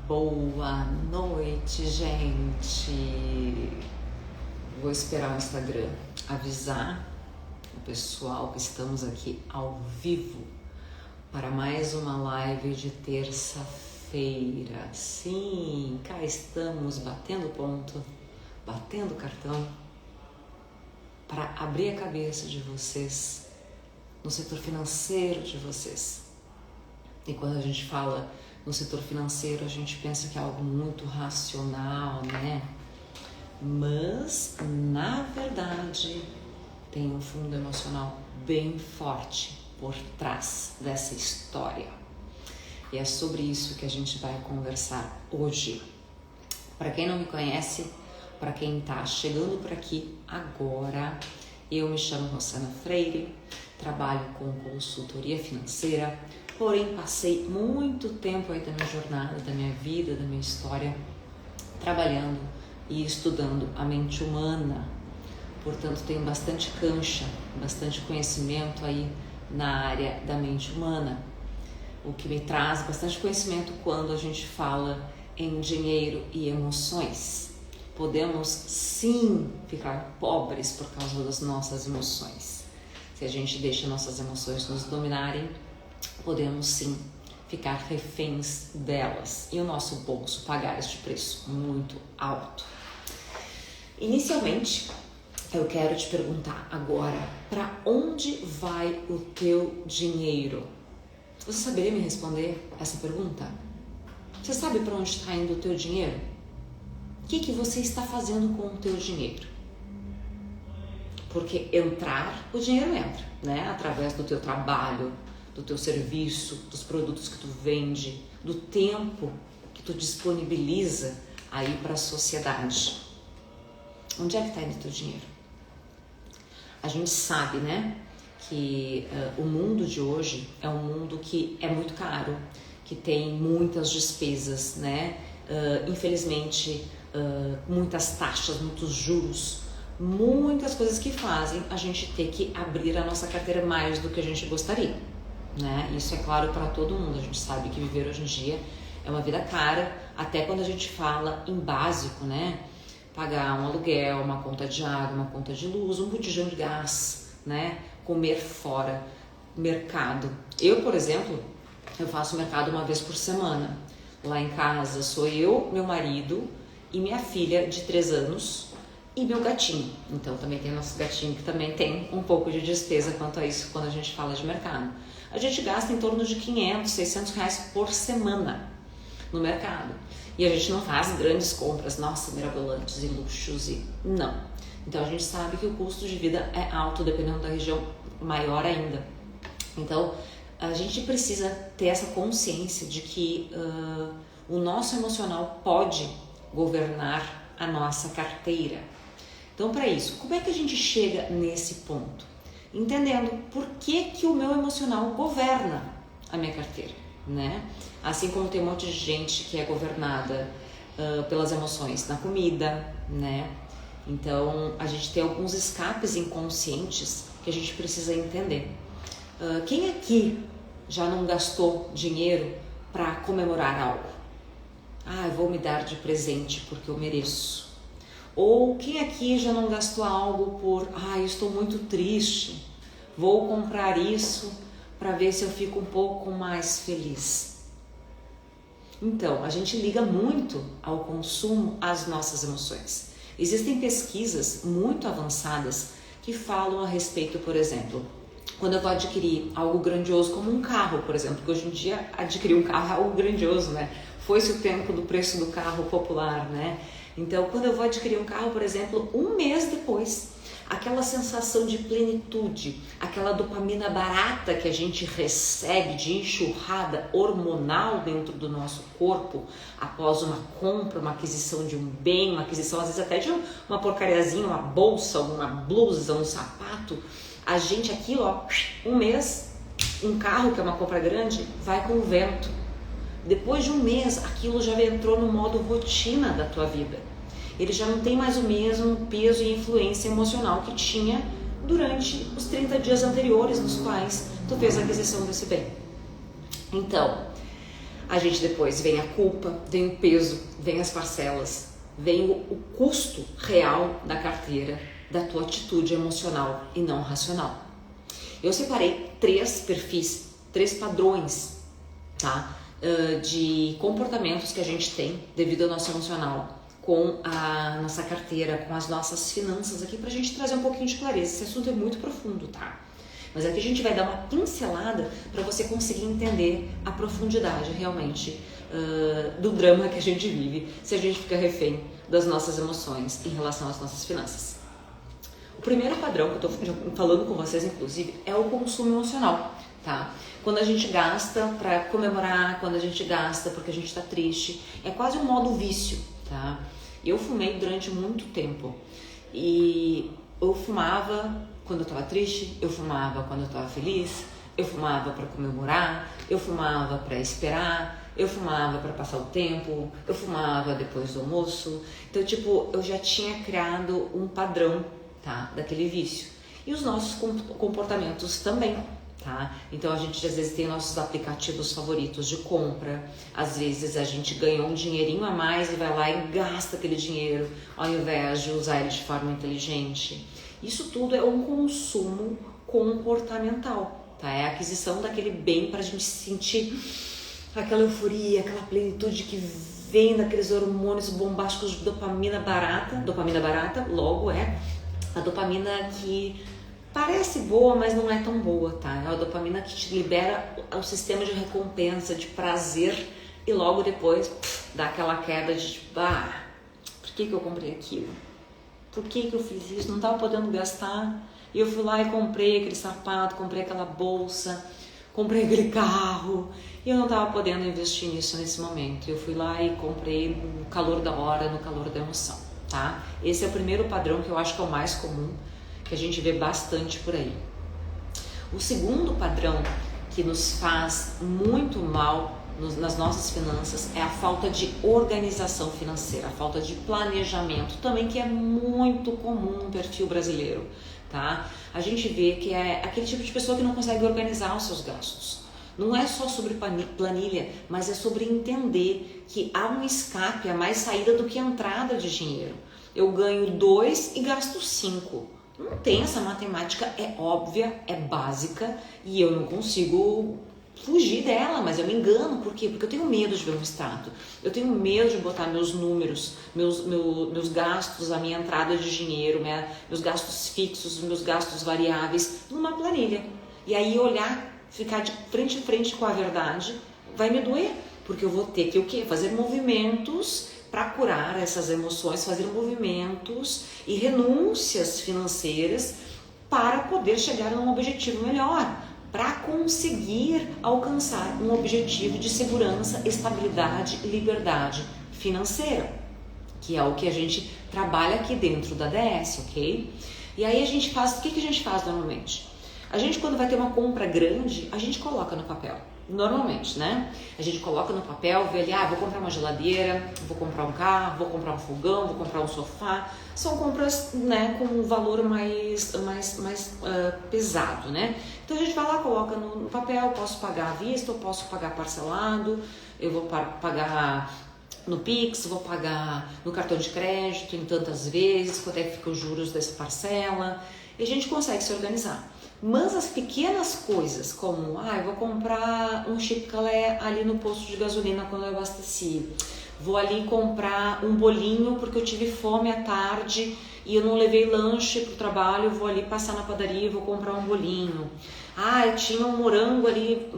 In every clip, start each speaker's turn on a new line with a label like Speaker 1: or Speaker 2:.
Speaker 1: Boa noite, gente. Vou esperar o Instagram avisar o pessoal que estamos aqui ao vivo para mais uma live de terça-feira. Sim, cá estamos batendo ponto, batendo cartão para abrir a cabeça de vocês no setor financeiro de vocês. E quando a gente fala no setor financeiro, a gente pensa que é algo muito racional, né? Mas, na verdade, tem um fundo emocional bem forte por trás dessa história. E é sobre isso que a gente vai conversar hoje. Para quem não me conhece, para quem está chegando por aqui agora, eu me chamo Rossana Freire, trabalho com consultoria financeira, porém passei muito tempo aí da minha jornada, da minha vida, da minha história, trabalhando e estudando a mente humana. Portanto, tenho bastante cancha, bastante conhecimento aí na área da mente humana, o que me traz bastante conhecimento quando a gente fala em dinheiro e emoções. Podemos sim ficar pobres por causa das nossas emoções. Se a gente deixa nossas emoções nos dominarem, podemos sim ficar reféns delas e o nosso bolso pagar este preço muito alto. Inicialmente, eu quero te perguntar agora, para onde vai o teu dinheiro? Você saberia me responder essa pergunta? Você sabe para onde está indo o teu dinheiro? O que você está fazendo com o teu dinheiro? Porque entrar, o dinheiro entra, né? Através do teu trabalho, do teu serviço, dos produtos que tu vende, do tempo que tu disponibiliza aí para a sociedade. Onde é que está indo o teu dinheiro? A gente sabe, né, que o mundo de hoje é um mundo que é muito caro, que tem muitas despesas, né? Infelizmente, muitas taxas, muitos juros, muitas coisas que fazem a gente ter que abrir a nossa carteira mais do que a gente gostaria, né? Isso é claro para todo mundo. A gente sabe que viver hoje em dia é uma vida cara, até quando a gente fala em básico, né? Pagar um aluguel, uma conta de água, uma conta de luz, um botijão de gás, né? Comer fora, mercado. Eu, por exemplo, eu faço mercado uma vez por semana. Lá em casa sou eu, meu marido e minha filha de 3 anos e meu gatinho. Então também tem nosso gatinho que também tem um pouco de despesa quanto a isso quando a gente fala de mercado. A gente gasta em torno de 500, 600 reais por semana no mercado. E a gente não faz grandes compras, nossa, mirabolantes e luxos e não. Então a gente sabe que o custo de vida é alto, dependendo da região, maior ainda. Então a gente precisa ter essa consciência de que o nosso emocional pode governar a nossa carteira. Então, para isso, como é que a gente chega nesse ponto? Entendendo por que o meu emocional governa a minha carteira, né? Assim como tem um monte de gente que é governada pelas emoções na comida, né? Então, a gente tem alguns escapes inconscientes que a gente precisa entender. Quem aqui já não gastou dinheiro para comemorar algo? Eu vou me dar de presente porque eu mereço. Ou quem aqui já não gastou algo por, eu estou muito triste, vou comprar isso para ver se eu fico um pouco mais feliz. Então, a gente liga muito ao consumo às nossas emoções. Existem pesquisas muito avançadas que falam a respeito, por exemplo, quando eu vou adquirir algo grandioso como um carro, por exemplo, porque hoje em dia adquirir um carro é algo grandioso, né? Foi-se o tempo do preço do carro popular, né? Então, quando eu vou adquirir um carro, por exemplo, um mês depois, aquela sensação de plenitude, aquela dopamina barata que a gente recebe de enxurrada hormonal dentro do nosso corpo após uma compra, uma aquisição de um bem, uma aquisição às vezes até de uma porcariazinha, uma bolsa, uma blusa, um sapato, a gente aquilo, um mês, um carro que é uma compra grande, vai com o vento. Depois de um mês, aquilo já entrou no modo rotina da tua vida. Ele já não tem mais o mesmo peso e influência emocional que tinha durante os 30 dias anteriores nos quais tu fez a aquisição desse bem. Então, A gente depois vem a culpa, vem o peso, vem as parcelas, vem o custo real da carteira, da tua atitude emocional e não racional. Eu separei 3 perfis, 3 padrões, tá? De comportamentos que a gente tem devido ao nosso emocional com a nossa carteira, com as nossas finanças aqui, pra gente trazer um pouquinho de clareza. Esse assunto é muito profundo, tá? Mas aqui a gente vai dar uma pincelada para você conseguir entender a profundidade realmente do drama que a gente vive se a gente fica refém das nossas emoções em relação às nossas finanças. O primeiro padrão que eu estou falando com vocês, inclusive, é o consumo emocional, tá? Quando a gente gasta para comemorar, quando a gente gasta porque a gente está triste, é quase um modo vício, tá? Eu fumei durante muito tempo e eu fumava quando eu estava triste, eu fumava quando eu estava feliz, eu fumava para comemorar, eu fumava para esperar, eu fumava para passar o tempo, eu fumava depois do almoço. Então, tipo, eu já tinha criado um padrão, tá, daquele vício. E os nossos comportamentos também, tá? Então a gente às vezes tem nossos aplicativos favoritos de compra, às vezes a gente ganhou um dinheirinho a mais e vai lá e gasta aquele dinheiro ao invés de usar ele de forma inteligente. Isso tudo é um consumo comportamental, tá? É a aquisição daquele bem para a gente sentir aquela euforia, aquela plenitude que vem daqueles hormônios bombásticos de dopamina barata, logo é a dopamina que parece boa, mas não é tão boa, tá? É a dopamina que te libera o sistema de recompensa, de prazer, e logo depois dá aquela queda de tipo, por que eu comprei aquilo? Por que eu fiz isso? Não tava podendo gastar. E eu fui lá e comprei aquele sapato, comprei aquela bolsa, comprei aquele carro, e eu não tava podendo investir nisso nesse momento. Eu fui lá e comprei no calor da hora, no calor da emoção, tá? Esse é o primeiro padrão que eu acho que é o mais comum, que a gente vê bastante por aí. O segundo padrão que nos faz muito mal nas nossas finanças é a falta de organização financeira, a falta de planejamento, também que é muito comum no perfil brasileiro, tá? A gente vê que é aquele tipo de pessoa que não consegue organizar os seus gastos. Não é só sobre planilha, mas é sobre entender que há um escape, há mais saída do que entrada de dinheiro. Eu ganho 2 e gasto 5. Não tem, essa matemática é óbvia, é básica e eu não consigo fugir dela, mas eu me engano. Por quê? Porque eu tenho medo de ver um extrato, eu tenho medo de botar meus números, meus gastos, a minha entrada de dinheiro, meus gastos fixos, meus gastos variáveis numa planilha. E aí olhar, ficar de frente a frente com a verdade vai me doer, porque eu vou ter que o quê? Fazer movimentos para curar essas emoções, fazer movimentos e renúncias financeiras para poder chegar a um objetivo melhor, para conseguir alcançar um objetivo de segurança, estabilidade e liberdade financeira, que é o que a gente trabalha aqui dentro da DS, ok? E aí a gente faz, o que a gente faz normalmente? A gente, quando vai ter uma compra grande, a gente coloca no papel. Normalmente, né? A gente coloca no papel, vê ali, vou comprar uma geladeira, vou comprar um carro, vou comprar um fogão, vou comprar um sofá. São compras, né, com um valor mais pesado, né? Então a gente vai lá, coloca no papel, posso pagar à vista, eu posso pagar parcelado, eu vou pagar no Pix, vou pagar no cartão de crédito em tantas vezes, quanto é que fica os juros dessa parcela, e a gente consegue se organizar. Mas as pequenas coisas, como, eu vou comprar um chiclete ali no posto de gasolina quando eu abasteci, vou ali comprar um bolinho porque eu tive fome à tarde e eu não levei lanche pro trabalho, vou ali passar na padaria e vou comprar um bolinho. Tinha um morango ali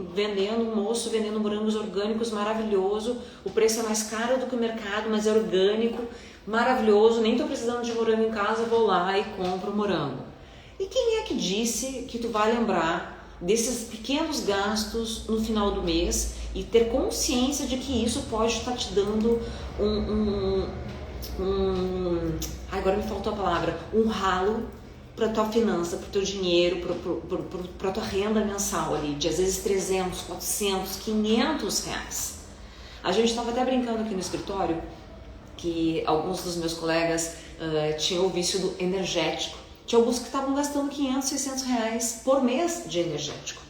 Speaker 1: um moço vendendo morangos orgânicos, maravilhoso, o preço é mais caro do que o mercado, mas é orgânico, maravilhoso, nem tô precisando de morango em casa, vou lá e compro o morango. E quem é que disse que tu vai lembrar desses pequenos gastos no final do mês e ter consciência de que isso pode estar te dando agora me faltou a palavra, um ralo para tua finança, para o teu dinheiro, para tua renda mensal ali, de às vezes 300, 400, 500 reais. A gente estava até brincando aqui no escritório que alguns dos meus colegas tinham o vício do energético. Tinha alguns que estavam gastando 500, 600 reais por mês de energético.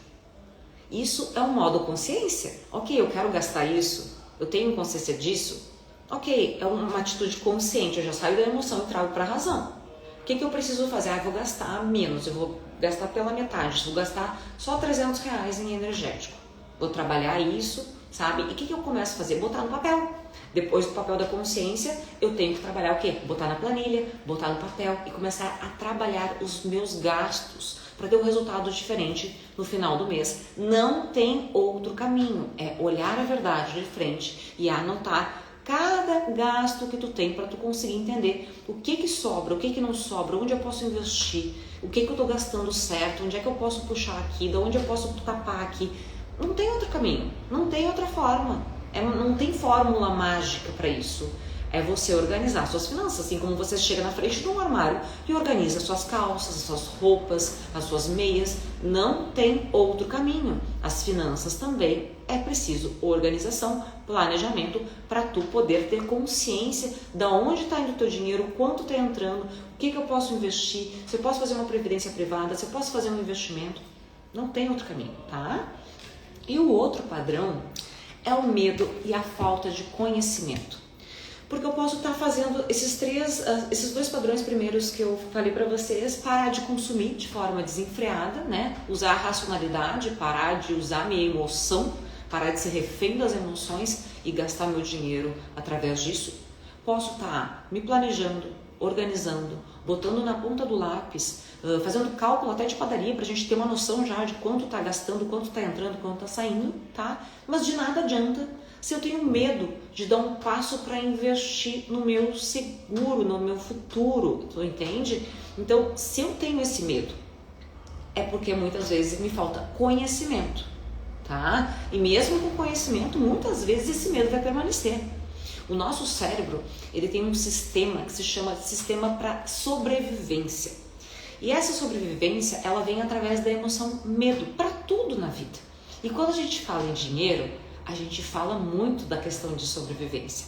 Speaker 1: Isso é um modo consciência. Ok, eu quero gastar isso, eu tenho consciência disso. Ok, é uma atitude consciente, eu já saio da emoção e trago para a razão. O que eu preciso fazer? Eu vou gastar menos, eu vou gastar pela metade, vou gastar só R$300 em energético. Vou trabalhar isso, sabe? E o que eu começo a fazer? Botar no papel. Depois do papel da consciência, eu tenho que trabalhar o quê? Botar na planilha, botar no papel e começar a trabalhar os meus gastos para ter um resultado diferente no final do mês. Não tem outro caminho, é olhar a verdade de frente e anotar cada gasto que tu tem para tu conseguir entender o que sobra, o que não sobra, onde eu posso investir, o que eu estou gastando certo, onde é que eu posso puxar aqui, de onde eu posso tapar aqui. Não tem outro caminho, não tem outra forma, não tem fórmula mágica para isso. É você organizar suas finanças, assim como você chega na frente de um armário e organiza suas calças, as suas roupas, as suas meias. Não tem outro caminho. As finanças também é preciso organização, planejamento, para tu poder ter consciência de onde está indo o teu dinheiro, quanto está entrando, o que eu posso investir, se eu posso fazer uma previdência privada, se eu posso fazer um investimento. Não tem outro caminho, tá? E o outro padrão é o medo e a falta de conhecimento. Porque eu posso estar fazendo esses dois padrões primeiros que eu falei para vocês, parar de consumir de forma desenfreada, né? Usar a racionalidade, parar de usar minha emoção, parar de ser refém das emoções e gastar meu dinheiro através disso. Posso estar me planejando, organizando, botando na ponta do lápis, fazendo cálculo até de padaria para a gente ter uma noção já de quanto está gastando, quanto está entrando, quanto está saindo, tá? Mas de nada adianta se eu tenho medo de dar um passo para investir no meu seguro, no meu futuro, tu entende? Então, se eu tenho esse medo, é porque muitas vezes me falta conhecimento, tá? E mesmo com conhecimento, muitas vezes esse medo vai permanecer. O nosso cérebro, ele tem um sistema que se chama sistema para sobrevivência. E essa sobrevivência, ela vem através da emoção medo, para tudo na vida. E quando a gente fala em dinheiro, a gente fala muito da questão de sobrevivência.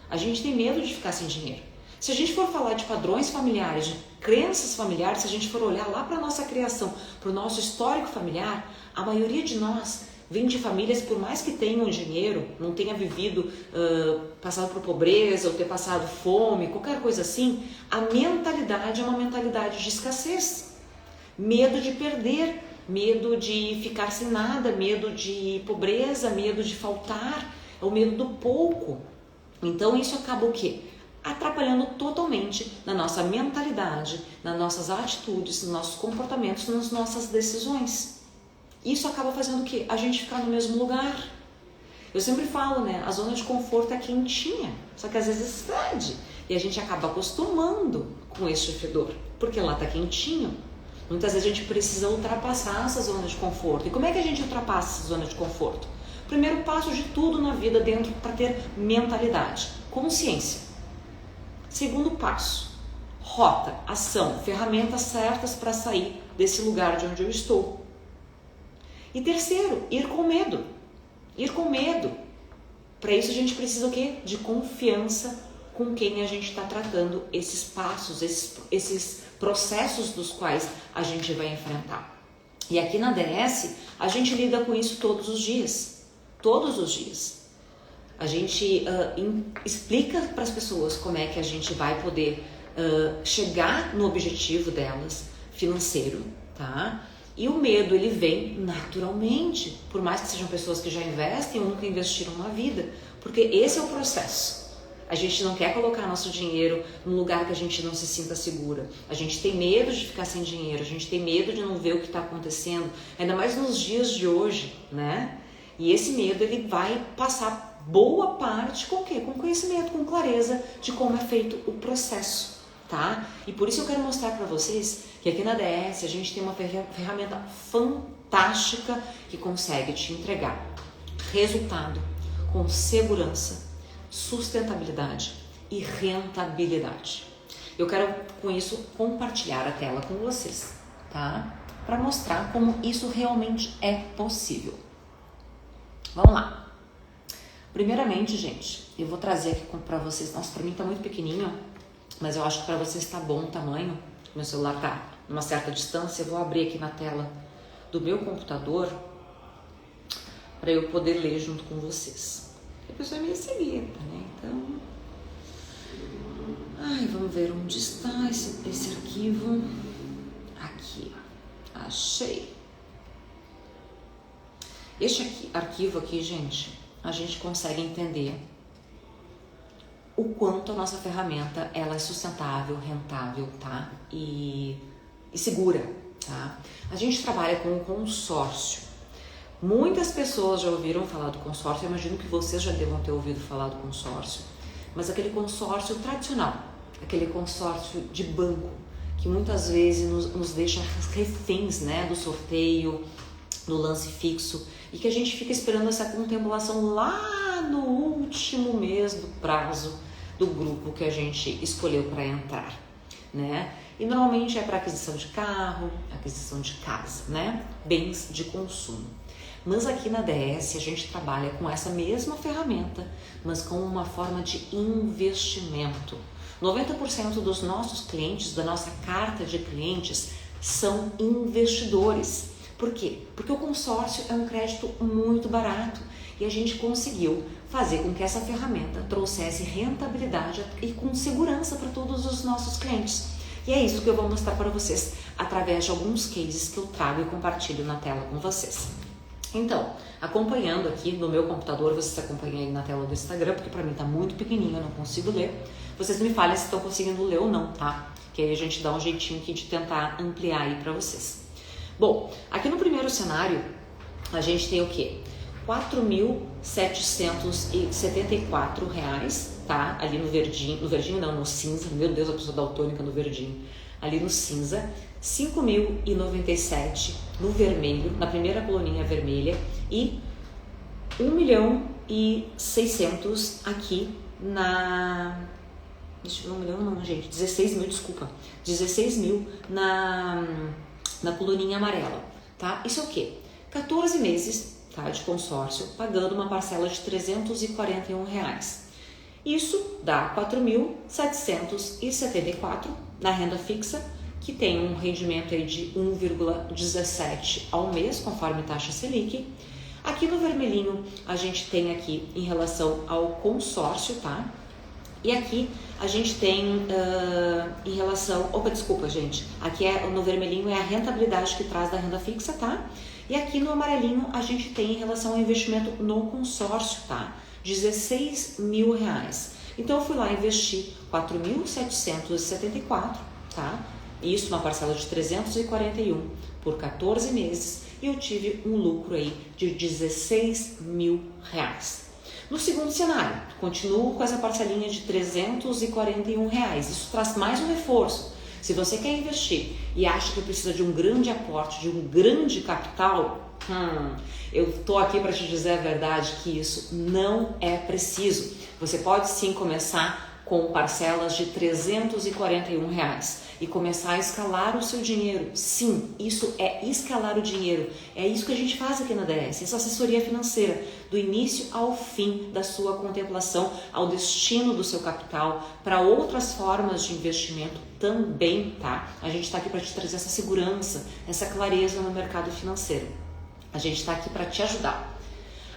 Speaker 1: A gente tem medo de ficar sem dinheiro. Se a gente for falar de padrões familiares, de crenças familiares, se a gente for olhar lá para a nossa criação, para o nosso histórico familiar, a maioria de nós vem de famílias, por mais que tenham dinheiro, não tenha vivido, passado por pobreza ou ter passado fome, qualquer coisa assim, a mentalidade é uma mentalidade de escassez. Medo de perder, medo de ficar sem nada, medo de pobreza, medo de faltar, é o medo do pouco. Então isso acaba o quê? Atrapalhando totalmente na nossa mentalidade, nas nossas atitudes, nos nossos comportamentos, nas nossas decisões. Isso acaba fazendo o quê? A gente ficar no mesmo lugar. Eu sempre falo, né? A zona de conforto é quentinha, só que às vezes fede. E a gente acaba acostumando com esse fedor, porque lá tá quentinho. Muitas vezes a gente precisa ultrapassar essa zona de conforto. E como é que a gente ultrapassa essa zona de conforto? Primeiro passo de tudo na vida dentro para ter mentalidade, consciência. Segundo passo, rota, ação, ferramentas certas para sair desse lugar de onde eu estou. E terceiro, ir com medo. Ir com medo. Para isso a gente precisa o quê? De confiança com quem a gente está tratando esses passos, esses processos dos quais a gente vai enfrentar. E aqui na DS, a gente lida com isso todos os dias. Todos os dias. A gente explica para as pessoas como é que a gente vai poder chegar no objetivo delas, financeiro, tá? E o medo, ele vem naturalmente, por mais que sejam pessoas que já investem ou nunca investiram na vida, porque esse é o processo. A gente não quer colocar nosso dinheiro num lugar que a gente não se sinta segura. A gente tem medo de ficar sem dinheiro, a gente tem medo de não ver o que está acontecendo, ainda mais nos dias de hoje, né? E esse medo, ele vai passar boa parte com o quê? Com conhecimento, com clareza de como é feito o processo, tá? E por isso eu quero mostrar para vocês que aqui na DS a gente tem uma ferramenta fantástica que consegue te entregar resultado com segurança, sustentabilidade e rentabilidade. Eu quero com isso compartilhar a tela com vocês, tá? Para mostrar como isso realmente é possível. Vamos lá. Primeiramente, gente, eu vou trazer aqui para vocês. Nossa, para mim tá muito pequenininho, mas eu acho que para vocês tá bom o tamanho. Meu celular tá numa certa distância. Eu vou abrir aqui na tela do meu computador para eu poder ler junto com vocês. A pessoa é meio seguida, né? Então, vamos ver onde está esse arquivo. Aqui, achei. Este arquivo aqui, gente, a gente consegue entender o quanto a nossa ferramenta ela é sustentável, rentável, tá? E segura, tá? A gente trabalha com um consórcio. Muitas pessoas já ouviram falar do consórcio, eu imagino que vocês já devam ter ouvido falar do consórcio, mas aquele consórcio tradicional, aquele consórcio de banco, que muitas vezes nos deixa reféns, né, do sorteio, do lance fixo, e que a gente fica esperando essa contemplação lá no último mês do prazo do grupo que a gente escolheu para entrar, né? E normalmente é para aquisição de carro, aquisição de casa, né? Bens de consumo. Mas aqui na DS a gente trabalha com essa mesma ferramenta, mas com uma forma de investimento. 90% dos nossos clientes, da nossa carta de clientes, são investidores. Por quê? Porque o consórcio é um crédito muito barato e a gente conseguiu fazer com que essa ferramenta trouxesse rentabilidade e com segurança para todos os nossos clientes. E é isso que eu vou mostrar para vocês através de alguns cases que eu trago e compartilho na tela com vocês. Então, acompanhando aqui no meu computador, vocês acompanham aí na tela do Instagram, porque para mim tá muito pequenininho, eu não consigo ler. Vocês me falem se estão conseguindo ler ou não, tá? Que aí a gente dá um jeitinho aqui de tentar ampliar aí para vocês. Bom, aqui no primeiro cenário, a gente tem o quê? R$ 4.774, tá? Ali no verdinho não, no cinza, meu Deus, a pessoa daltônica no verdinho. Ali no cinza, R$ 5.097 no vermelho, na primeira coluninha vermelha, e R$ 1.600.000 aqui na... Deixa eu ver, 1 milhão não, gente, 16 mil, desculpa. 16 mil na coluninha amarela, tá? Isso é o quê? 14 meses, tá, de consórcio, pagando uma parcela de R$ 341. Isso dá 4.774 na renda fixa, que tem um rendimento aí de 1,17 ao mês, conforme taxa Selic. Aqui no vermelhinho, a gente tem aqui em relação ao consórcio, tá? E aqui a gente tem em relação... Opa, desculpa, gente. Aqui no vermelhinho é a rentabilidade que traz da renda fixa, tá? E aqui no amarelinho a gente tem em relação ao investimento no consórcio, tá? R$ 16 mil. Então eu fui lá investir 4.774, tá? Isso, uma parcela de 341 por 14 meses, e eu tive um lucro aí de R$ 16 mil. No segundo cenário, continuo com essa parcelinha de R$ 341. Isso traz mais um reforço. Se você quer investir e acha que precisa de um grande aporte, de um grande capital, eu estou aqui para te dizer a verdade que isso não é preciso. Você pode sim começar com parcelas de R$ 341 e começar a escalar o seu dinheiro. Sim, isso é escalar o dinheiro. É isso que a gente faz aqui na DS, essa assessoria financeira, do início ao fim da sua contemplação, ao destino do seu capital, para outras formas de investimento também, tá? A gente está aqui para te trazer essa segurança, essa clareza no mercado financeiro. A gente está aqui para te ajudar.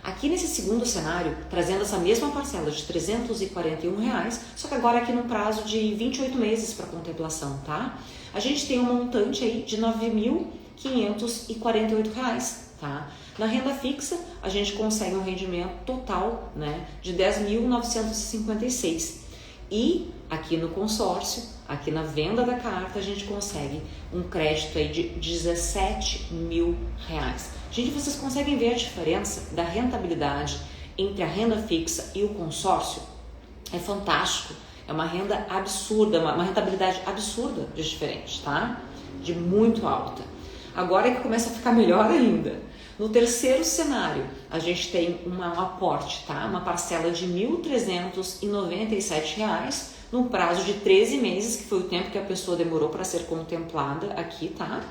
Speaker 1: Aqui nesse segundo cenário, trazendo essa mesma parcela de R$ 341, só que agora aqui num prazo de 28 meses para contemplação, tá? A gente tem um montante aí de R$ 9.548, tá? Na renda fixa, a gente consegue um rendimento total, né, de R$ 10.956. E aqui no consórcio, aqui na venda da carta, a gente consegue um crédito aí de R$ 17 mil. Gente, vocês conseguem ver a diferença da rentabilidade entre a renda fixa e o consórcio? É fantástico, é uma renda absurda, uma rentabilidade absurda de diferente, tá? De muito alta. Agora é que começa a ficar melhor ainda. No terceiro cenário, a gente tem um aporte, tá? Uma parcela de R$ 1.397 num prazo de 13 meses, que foi o tempo que a pessoa demorou para ser contemplada aqui, tá?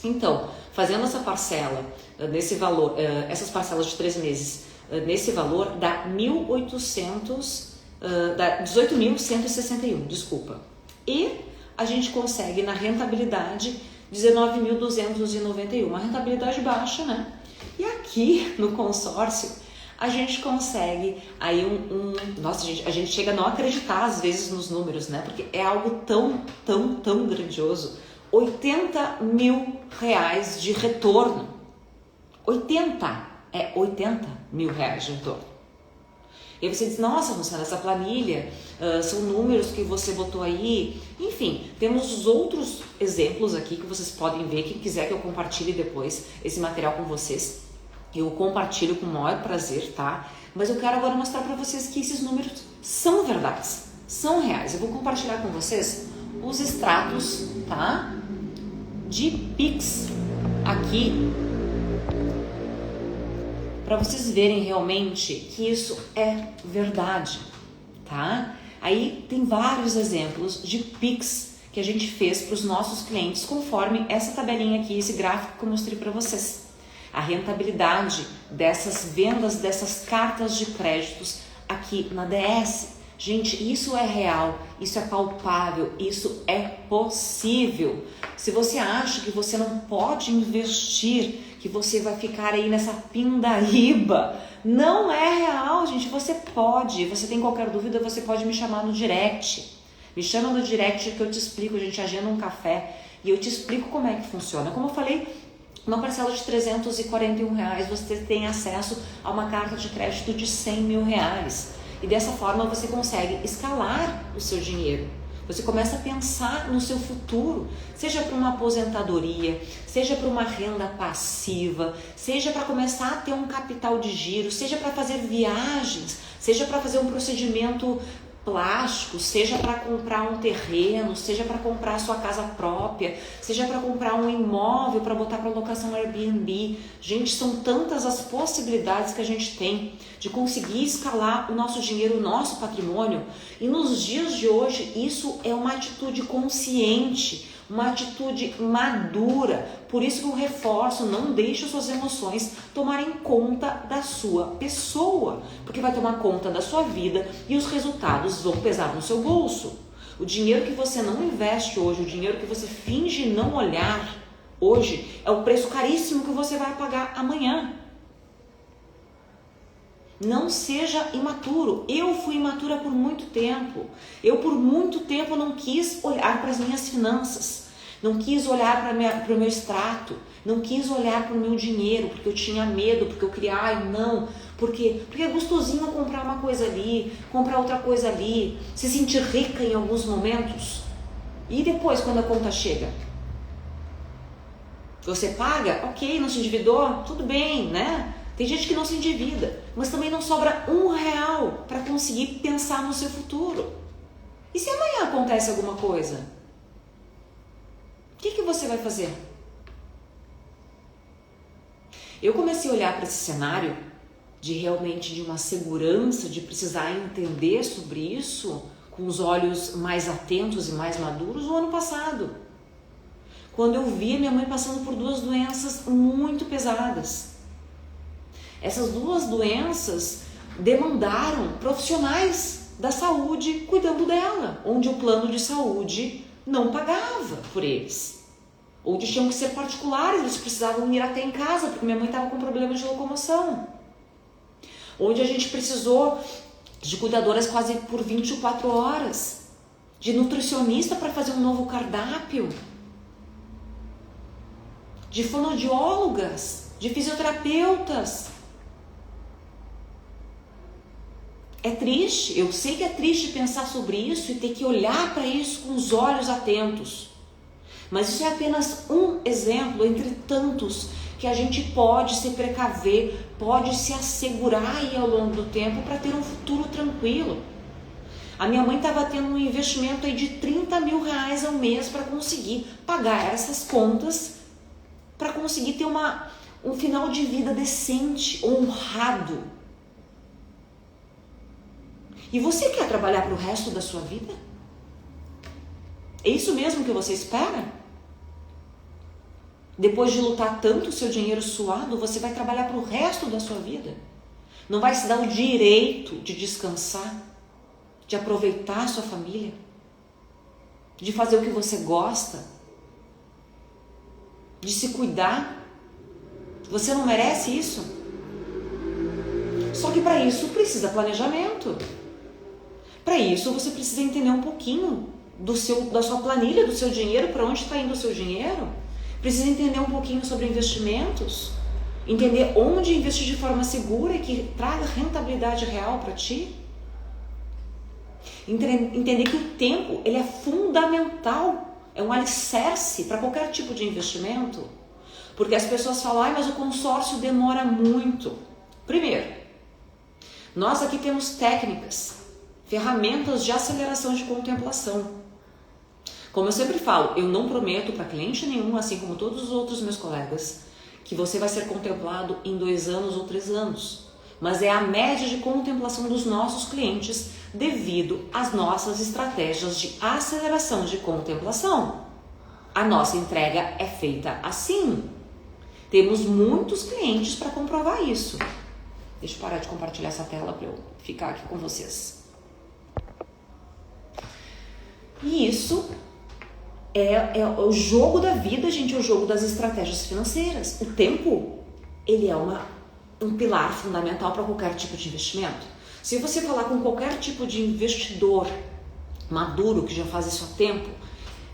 Speaker 1: Então, fazendo essa parcela nesse valor, essas parcelas de 13 meses nesse valor, dá 18.161, desculpa. E a gente consegue na rentabilidade 19.291, uma rentabilidade baixa, né? E aqui no consórcio a gente consegue aí nossa, a gente chega a não acreditar às vezes nos números, né? Porque é algo tão grandioso. 80 mil reais de retorno. 80 mil reais de retorno. E aí você diz, nossa, Luciana, essa planilha, são números que você botou aí. Enfim, temos os outros exemplos aqui que vocês podem ver. Quem quiser que eu compartilhe depois esse material com vocês, eu compartilho com o maior prazer, tá? Mas eu quero agora mostrar para vocês que esses números são verdades, são reais. Eu vou compartilhar com vocês os extratos, tá? De Pix aqui, para vocês verem realmente que isso é verdade, tá? Aí tem vários exemplos de Pix que a gente fez para os nossos clientes conforme essa tabelinha aqui, esse gráfico que eu mostrei para vocês. A rentabilidade dessas vendas, dessas cartas de créditos aqui na DS. Gente, isso é real, isso é palpável, isso é possível. Se você acha que você não pode investir, que você vai ficar aí nessa pindaíba, não é real, gente. Você pode. Você tem qualquer dúvida, você pode me chamar no direct. Me chama no direct que eu te explico. A gente agenda um café e eu te explico como é que funciona. Como eu falei, uma parcela de R$341, você tem acesso a uma carta de crédito de R$100 mil. E dessa forma você consegue escalar o seu dinheiro. Você começa a pensar no seu futuro, seja para uma aposentadoria, seja para uma renda passiva, seja para começar a ter um capital de giro, seja para fazer viagens, seja para fazer um procedimento plástico, seja para comprar um terreno, seja para comprar a sua casa própria, seja para comprar um imóvel para botar para locação Airbnb. Gente, são tantas as possibilidades que a gente tem de conseguir escalar o nosso dinheiro, o nosso patrimônio. E nos dias de hoje, isso é uma atitude consciente, uma atitude madura. Por isso que eu reforço, não deixe suas emoções tomarem conta da sua pessoa, porque vai tomar conta da sua vida e os resultados vão pesar no seu bolso. O dinheiro que você não investe hoje, o dinheiro que você finge não olhar hoje, é o preço caríssimo que você vai pagar amanhã. Não seja imaturo. Eu fui imatura por muito tempo. Eu por muito tempo não quis olhar para as minhas finanças. Não quis olhar para o meu extrato. Não quis olhar para o meu dinheiro, porque eu tinha medo, porque eu queria, porque é gostosinho comprar uma coisa ali, comprar outra coisa ali, se sentir rica em alguns momentos. E depois, quando a conta chega? Você paga? Ok, não se endividou? Tudo bem, né? Tem gente que não se endivida, mas também não sobra R$1 para conseguir pensar no seu futuro. E se amanhã acontece alguma coisa? O que você vai fazer? Eu comecei a olhar para esse cenário de uma segurança, de precisar entender sobre isso com os olhos mais atentos e mais maduros no ano passado. Quando eu vi minha mãe passando por 2 doenças muito pesadas. Essas 2 doenças demandaram profissionais da saúde cuidando dela, onde o plano de saúde não pagava por eles. Onde tinham que ser particulares, eles precisavam ir até em casa, porque minha mãe estava com problemas de locomoção. Onde a gente precisou de cuidadoras quase por 24 horas, de nutricionista para fazer um novo cardápio, de fonoaudiólogas, de fisioterapeutas. É triste, eu sei que é triste pensar sobre isso e ter que olhar para isso com os olhos atentos. Mas isso é apenas um exemplo entre tantos que a gente pode se precaver, pode se assegurar aí ao longo do tempo para ter um futuro tranquilo. A minha mãe estava tendo um investimento aí de R$30 mil ao mês para conseguir pagar essas contas, para conseguir ter um final de vida decente, honrado. E você quer trabalhar para o resto da sua vida? É isso mesmo que você espera? Depois de lutar tanto o seu dinheiro suado, você vai trabalhar para o resto da sua vida? Não vai se dar o direito de descansar, de aproveitar a sua família, de fazer o que você gosta, de se cuidar? Você não merece isso? Só que para isso precisa planejamento. Para isso você precisa entender um pouquinho da sua planilha, do seu dinheiro, para onde está indo o seu dinheiro. Precisa entender um pouquinho sobre investimentos, entender onde investir de forma segura e que traga rentabilidade real para ti. Entender que o tempo ele é fundamental, é um alicerce para qualquer tipo de investimento. Porque as pessoas falam, mas o consórcio demora muito. Primeiro, nós aqui temos técnicas, ferramentas de aceleração de contemplação. Como eu sempre falo, eu não prometo para cliente nenhum, assim como todos os outros meus colegas, que você vai ser contemplado em 2 anos ou 3 anos. Mas é a média de contemplação dos nossos clientes devido às nossas estratégias de aceleração de contemplação. A nossa entrega é feita assim. Temos muitos clientes para comprovar isso. Deixa eu parar de compartilhar essa tela para eu ficar aqui com vocês. E isso é o jogo da vida, gente, é o jogo das estratégias financeiras. O tempo, ele é um pilar fundamental para qualquer tipo de investimento. Se você falar com qualquer tipo de investidor maduro que já faz isso há tempo,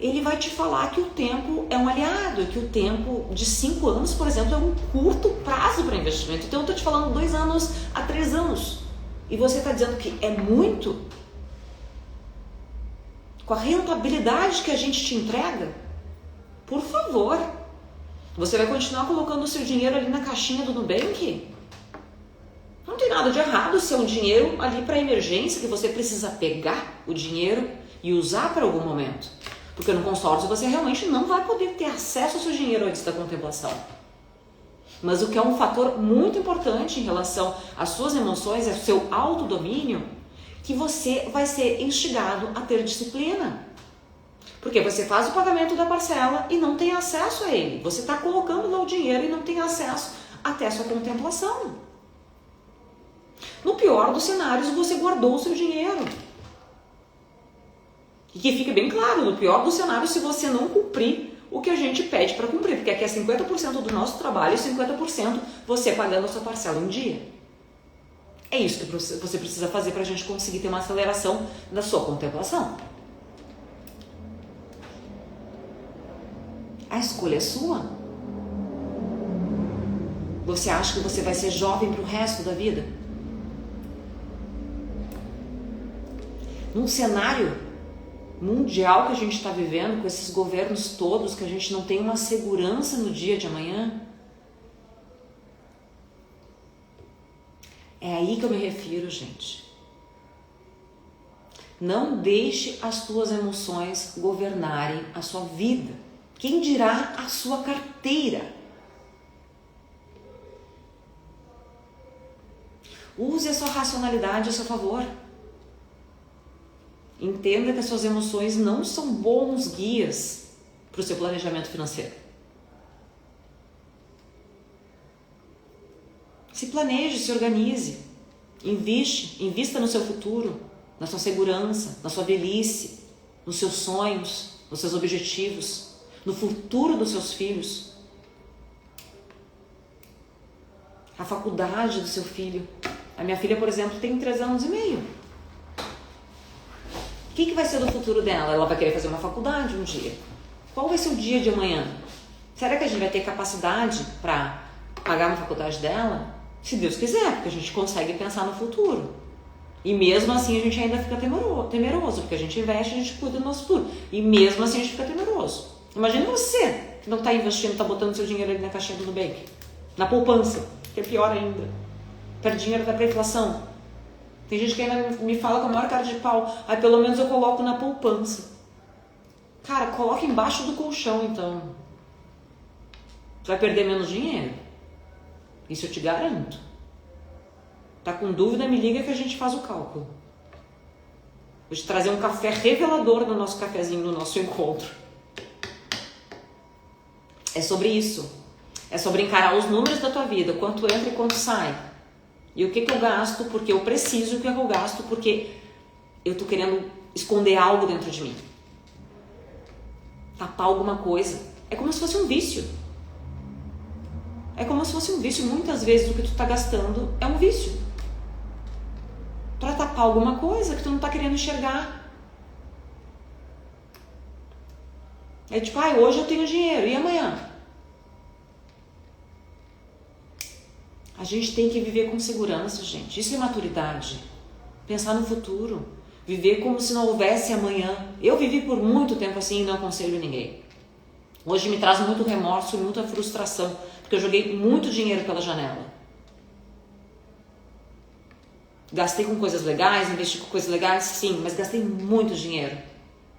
Speaker 1: ele vai te falar que o tempo é um aliado, que o tempo de 5 anos, por exemplo, é um curto prazo para investimento. Então eu estou te falando 2 anos a 3 anos e você está dizendo que é muito? Com a rentabilidade que a gente te entrega? Por favor, você vai continuar colocando o seu dinheiro ali na caixinha do Nubank? Não tem nada de errado ser um dinheiro ali para emergência, que você precisa pegar o dinheiro e usar para algum momento. Porque no consórcio você realmente não vai poder ter acesso ao seu dinheiro antes da contemplação. Mas o que é um fator muito importante em relação às suas emoções, é o seu autodomínio, que você vai ser instigado a ter disciplina. Porque você faz o pagamento da parcela e não tem acesso a ele. Você está colocando lá o dinheiro e não tem acesso até a sua contemplação. No pior dos cenários, você guardou o seu dinheiro. E que fique bem claro, no pior dos cenários, se você não cumprir o que a gente pede para cumprir. Porque aqui é 50% do nosso trabalho e 50% você pagando a sua parcela em dia. É isso que você precisa fazer para a gente conseguir ter uma aceleração da sua contemplação. A escolha é sua. Você acha que você vai ser jovem para o resto da vida? Num cenário mundial que a gente está vivendo, com esses governos todos, que a gente não tem uma segurança no dia de amanhã, é aí que eu me refiro, gente. Não deixe as tuas emoções governarem a sua vida. Quem dirá a sua carteira? Use a sua racionalidade a seu favor. Entenda que as suas emoções não são bons guias para o seu planejamento financeiro. Se planeje, se organize, invista no seu futuro, na sua segurança, na sua velhice, nos seus sonhos, nos seus objetivos, no futuro dos seus filhos, a faculdade do seu filho. A minha filha, por exemplo, tem 3 anos e meio. O que vai ser do futuro dela? Ela vai querer fazer uma faculdade um dia. Qual vai ser o dia de amanhã? Será que a gente vai ter capacidade para pagar a faculdade dela? Se Deus quiser, porque a gente consegue pensar no futuro. E mesmo assim a gente ainda fica temeroso, porque a gente investe, a gente cuida do nosso futuro. E mesmo assim a gente fica temeroso. Imagina você, que não está investindo, está botando seu dinheiro ali na caixinha do Nubank, na poupança, que é pior ainda. Perde dinheiro até para a inflação. Tem gente que ainda me fala com a maior cara de pau, pelo menos eu coloco na poupança. Cara, coloca embaixo do colchão então. Você vai perder menos dinheiro. Isso eu te garanto. Tá com dúvida, me liga que a gente faz o cálculo. Vou te trazer um café revelador no nosso cafezinho, no nosso encontro. É sobre isso. É sobre encarar os números da tua vida, quanto entra e quanto sai. E o que eu gasto porque eu preciso, e o que eu gasto porque eu tô querendo esconder algo dentro de mim. Tapar alguma coisa. É como se fosse um vício. é como se fosse um vício. Muitas vezes o que tu tá gastando é um vício para tapar alguma coisa que tu não tá querendo enxergar. É tipo, hoje eu tenho dinheiro, e amanhã? A gente tem que viver com segurança, gente. Isso é maturidade. Pensar no futuro. Viver como se não houvesse amanhã. Eu vivi por muito tempo assim e não aconselho ninguém. Hoje me traz muito remorso e muita frustração, porque eu joguei muito dinheiro pela janela. Gastei com coisas legais, investi com coisas legais, sim, mas gastei muito dinheiro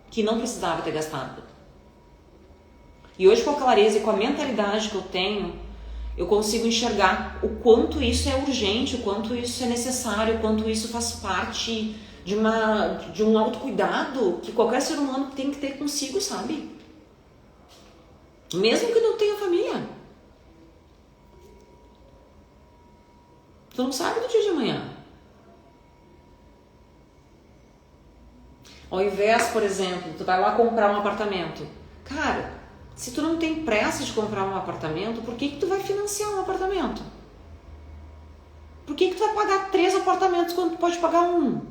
Speaker 1: que não precisava ter gastado. E hoje, com a clareza e com a mentalidade que eu tenho, eu consigo enxergar o quanto isso é urgente, o quanto isso é necessário, o quanto isso faz parte de um autocuidado que qualquer ser humano tem que ter consigo, sabe? Mesmo que não tenha família. Tu não sabe do dia de amanhã. Ao invés, por exemplo, tu vai lá comprar um apartamento. Cara, se tu não tem pressa de comprar um apartamento, por que tu vai financiar um apartamento? Por que tu vai pagar 3 apartamentos quando tu pode pagar um?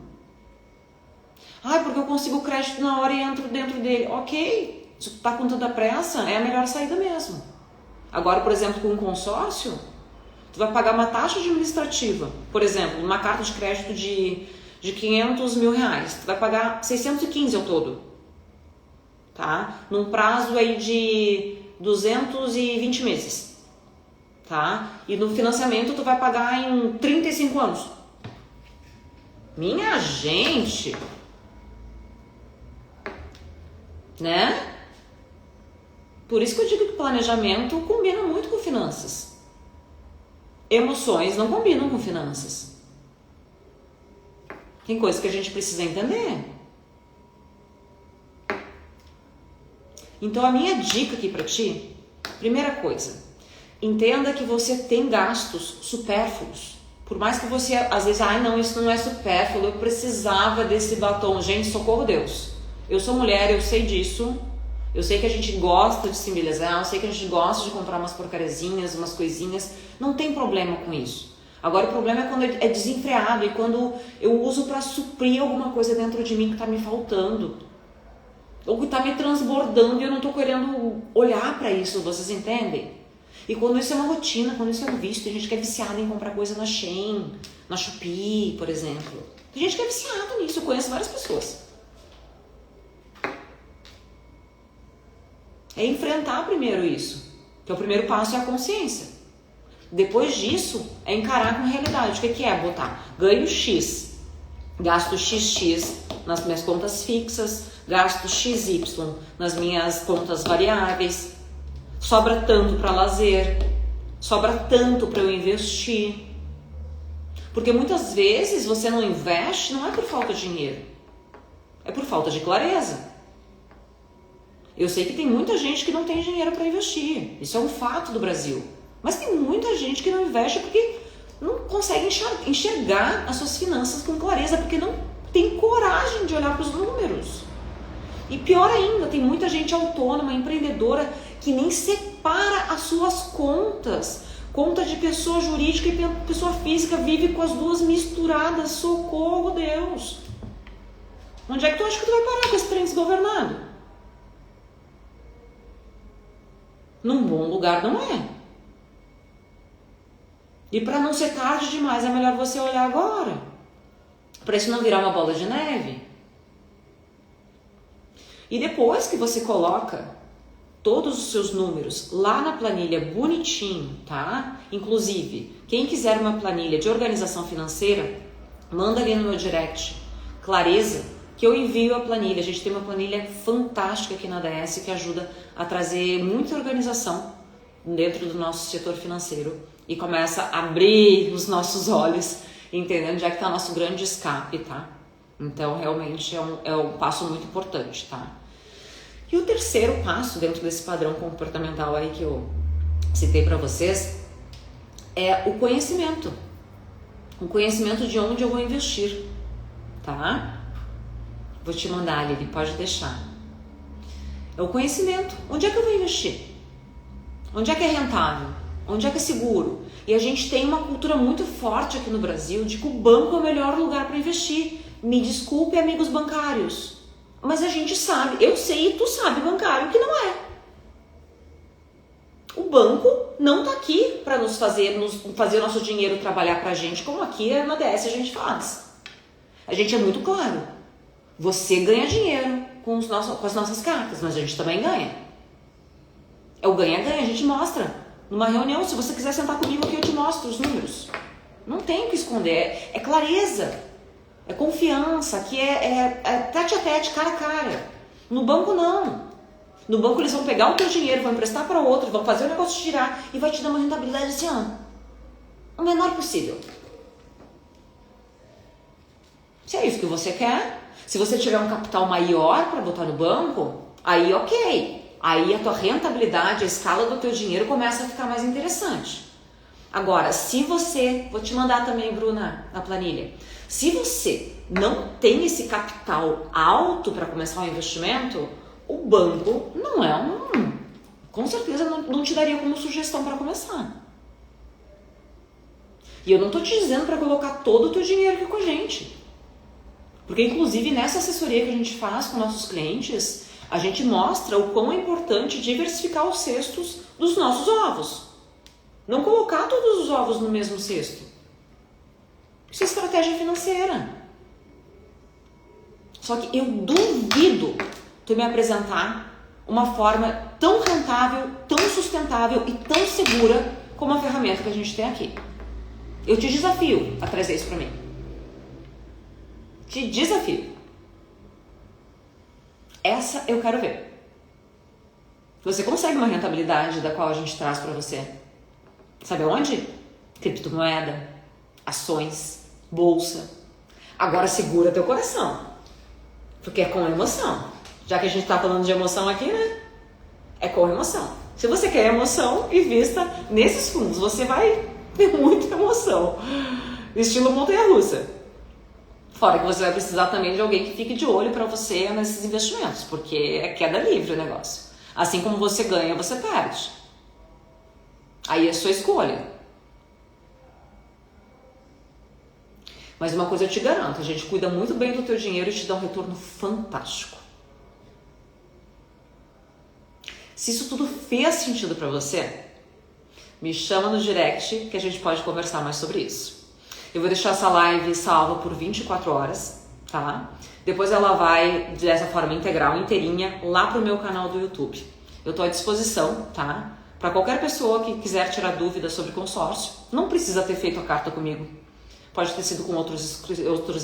Speaker 1: Porque eu consigo crédito na hora e entro dentro dele. Ok, se tu tá com tanta pressa, é a melhor saída mesmo. Agora, por exemplo, com um consórcio, tu vai pagar uma taxa administrativa. Por exemplo, uma carta de crédito de 500 mil reais. Tu vai pagar 615 ao todo. Tá? Num prazo aí de 220 meses. Tá? E no financiamento tu vai pagar em 35 anos. Minha gente! Né? Por isso que eu digo que planejamento combina muito com finanças. Emoções não combinam com finanças. Tem coisas que a gente precisa entender. Então a minha dica aqui pra ti, primeira coisa, entenda que você tem gastos supérfluos. Por mais que você, às vezes, não, isso não é supérfluo, eu precisava desse batom. Gente, socorro Deus. Eu sou mulher, eu sei disso. Eu sei que a gente gosta de se embelezar, eu sei que a gente gosta de comprar umas porcariazinhas, umas coisinhas. Não tem problema com isso. Agora o problema é quando é desenfreado e quando eu uso para suprir alguma coisa dentro de mim que tá me faltando. Ou que tá me transbordando e eu não tô querendo olhar para isso, vocês entendem? E quando isso é uma rotina, quando isso é um vício, tem gente que é viciada em comprar coisa na Shein, na Shopee, por exemplo. Tem gente que é viciada nisso, eu conheço várias pessoas. É enfrentar primeiro isso, que o primeiro passo é a consciência. Depois disso, é encarar com a realidade. O que é botar? Ganho X, gasto XX nas minhas contas fixas, gasto XY nas minhas contas variáveis, sobra tanto para lazer, sobra tanto para eu investir. Porque muitas vezes você não investe, não é por falta de dinheiro, é por falta de clareza. Eu sei que tem muita gente que não tem dinheiro para investir, isso é um fato do Brasil. Mas tem muita gente que não investe porque não consegue enxergar as suas finanças com clareza, porque não tem coragem de olhar para os números. E pior ainda, tem muita gente autônoma, empreendedora, que nem separa as suas contas. Conta de pessoa jurídica e pessoa física, vive com as duas misturadas. Socorro, Deus! Onde é que tu acha que tu vai parar com esse trem desgovernado? Num bom lugar não é. E para não ser tarde demais, é melhor você olhar agora. Para isso não virar uma bola de neve. E depois que você coloca todos os seus números lá na planilha bonitinho, tá? Inclusive, quem quiser uma planilha de organização financeira, manda ali no meu direct, Clareza, que eu envio a planilha. A gente tem uma planilha fantástica aqui na ADS que ajuda a trazer muita organização dentro do nosso setor financeiro e começa a abrir os nossos olhos, entendendo onde é que está nosso grande escape, tá? Então, realmente é um passo muito importante, tá? E o terceiro passo dentro desse padrão comportamental aí que eu citei para vocês é o conhecimento. O conhecimento de onde eu vou investir, tá? Vou te mandar, Lili, pode deixar. É o conhecimento. Onde é que eu vou investir? Onde é que é rentável? Onde é que é seguro? E a gente tem uma cultura muito forte aqui no Brasil de que o banco é o melhor lugar para investir. Me desculpe, amigos bancários, mas a gente sabe, eu sei e tu sabe, bancário, que não é. O banco não tá aqui para nos fazer o nosso dinheiro trabalhar pra gente, como aqui na DS a gente faz. A gente é muito claro. Você ganha dinheiro com as nossas cartas, mas a gente também ganha. É o ganha-ganha, a gente mostra. Numa reunião, se você quiser sentar comigo aqui, eu te mostro os números. Não tem o que esconder, é clareza, é confiança, aqui é tete a tete, cara a cara. No banco não. No banco eles vão pegar o teu dinheiro, vão emprestar para outro, vão fazer o negócio girar e vai te dar uma rentabilidade assim, ó, o menor possível. Se é isso que você quer, se você tiver um capital maior para botar no banco, aí ok. Aí a tua rentabilidade, a escala do teu dinheiro começa a ficar mais interessante. Agora, se você, vou te mandar também, Bruna, na planilha, se você não tem esse capital alto para começar um investimento, o banco não é com certeza não te daria como sugestão para começar. E eu não estou te dizendo para colocar todo o teu dinheiro aqui com a gente. Porque inclusive nessa assessoria que a gente faz com nossos clientes, a gente mostra o quão é importante diversificar os cestos dos nossos ovos. Não colocar todos os ovos no mesmo cesto. Isso é estratégia financeira. Só que eu duvido tu me apresentar uma forma tão rentável, tão sustentável e tão segura como a ferramenta que a gente tem aqui. Eu te desafio a trazer isso para mim. Te desafio. Essa eu quero ver. Você consegue uma rentabilidade da qual a gente traz para você. Sabe onde? Criptomoeda, ações, bolsa. Agora segura teu coração. Porque é com emoção. Já que a gente tá falando de emoção aqui, né? É com emoção. Se você quer emoção, invista nesses fundos. Você vai ter muita emoção. Estilo montanha-russa. Fora que você vai precisar também de alguém que fique de olho para você nesses investimentos. Porque é queda livre o negócio. Assim como você ganha, você perde. Aí é sua escolha. Mas uma coisa eu te garanto, a gente cuida muito bem do teu dinheiro e te dá um retorno fantástico. Se isso tudo fez sentido para você, me chama no direct que a gente pode conversar mais sobre isso. Eu vou deixar essa live salva por 24 horas, tá? Depois ela vai, dessa forma integral, inteirinha, lá pro meu canal do YouTube. Eu tô à disposição, tá? Para qualquer pessoa que quiser tirar dúvidas sobre consórcio, não precisa ter feito a carta comigo. Pode ter sido com outros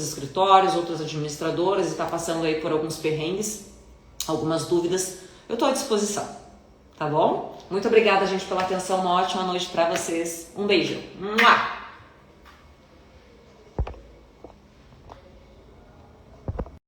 Speaker 1: escritórios, outras administradoras e tá passando aí por alguns perrengues, algumas dúvidas. Eu tô à disposição, tá bom? Muito obrigada, gente, pela atenção. Uma ótima noite para vocês. Um beijo. Mua!